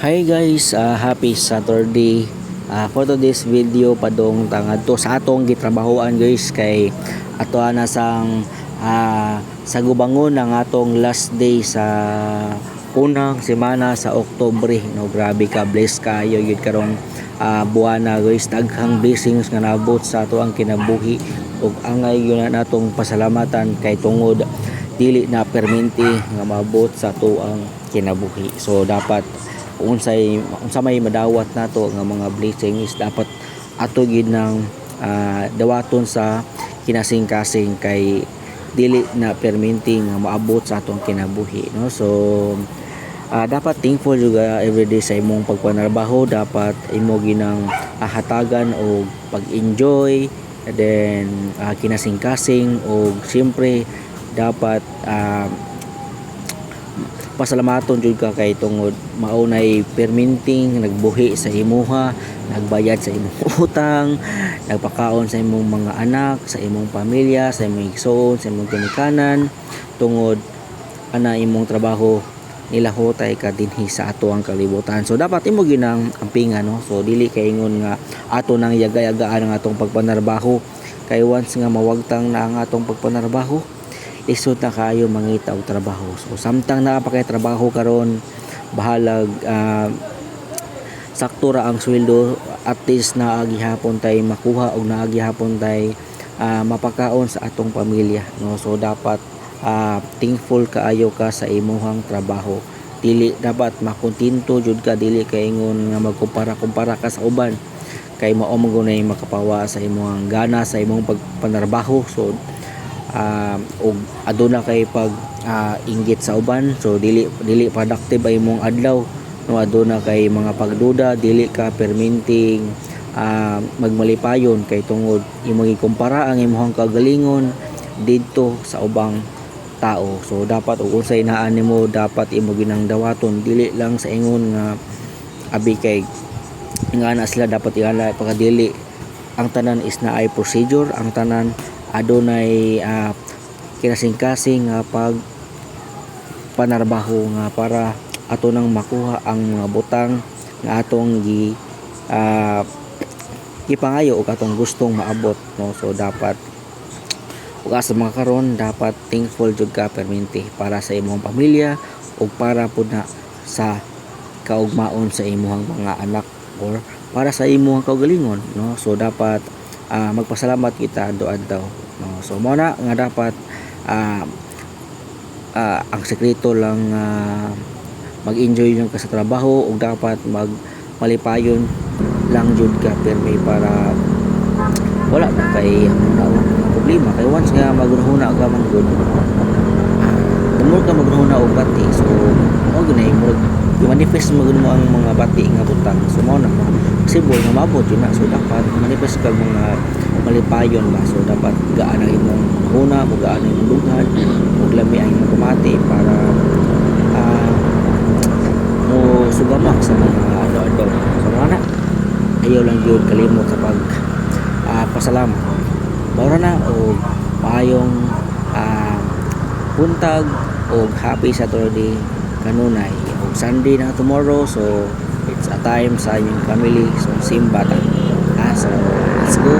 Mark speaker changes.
Speaker 1: Hi guys, happy Saturday. For today's video padong tangad to sa atong gitrabahoan guys kay ato na sa gubangon ng atong last day sa unang semana sa Oktubre. No, grabe ka, bless kayo gid karong buwan na guys. Daghang blessings nga naabot sa ato ang kinabuhi ug angay gyud na natong pasalamatan kay tungod dili na perminti nga maabot sa ato ang kinabuhi. So dapat unsa may madawat nato nga mga blessings dapat ato gid nang dawaton sa kinasing-kasing kay dili na perminti nga maabot sa atong kinabuhi, no? So dapat thankful juga everyday sa imong pagpanarbaho, dapat imo ginang hatagan og pag-enjoy, and then kinasing-kasing og siyempre dapat pasalamaton jud ka kay tungod maunay perminting nagbuhi sa imuha, nagbayad sa imong utang, nagpakaon sa imong mga anak, sa imong pamilya, sa imong igsoon, sa imong ginikanan tungod ana imong trabaho nilahotay ka dinhi sa ato ang kalibutan. So dapat imo ginang ampingan, no? So dili kay ingon nga ato nang yagay-yagaan ang atong pagpanarbaho kay once nga mawagtang na ang atong pagpanarbaho lisod na kayo mangita og trabaho. So samtang naa pa kay trabaho karon bahalag sakto ra ang sweldo, at least naagihapon tay makuha og naagihapon tay mapakaon sa atong pamilya, no? So dapat thankful kaayo ka sa imuhang trabaho. Dili dapat makontento jud ka, dili kay ingon nga magkumpara-kumpara ka sa uban kay mao man gunay makapawa sa imong gana sa imong pagpanarbaho. So og aduna kay pag inggit sa uban, so dili productive ay imong adlaw, no? Aduna kay mga pagduda, dili ka perminting magmalipayon kay tungod imong ikumpara ang imong kagalingon didto sa ubang tao. So dapat ug unsay naa nimo dapat imo ginang dawaton, dili lang sa ingon nga abi kay ingana sila dapat ingana pagdili. Ang tanan is na ay procedure, ang tanan adunay kinasing-kasing nga pag panarbaho nga para ato nang makuha ang mga butang nga atong gipangayo o atong gustong maabot, no? So dapat ug sa mga karon dapat thankful jud ka perminti para sa imong pamilya o para pud na sa kaugmaon sa imong mga anak or para sa imong kaugalingon, no? So dapat magpasalamat kita adto-adto, no? So mo na nga dapat ang sekreto lang mag-enjoy lang ka sa trabaho ug dapat malipayon lang jud ka permi para wala na kay problema. Kay once nga magunahuna ka man gud, the more ka magunahuna og bati, so mo ginay mo i-manifest mo ang mga bati nga butang. So mo na possible nga maabot yun na. So dapat manifest ka mga malipayon ba. So dapat gaan ang imong huna, mo gaan ang imong dughan, ug lami ang imong kumati para mo sugamak sa mga ano-ano. So na ayaw lang yun kalimot sa pag pasalamat. Maura na o maayong buntag o happy Saturday kanunay. O Sunday na tomorrow, so it's a time sa inyong family, so simbata. So let's go.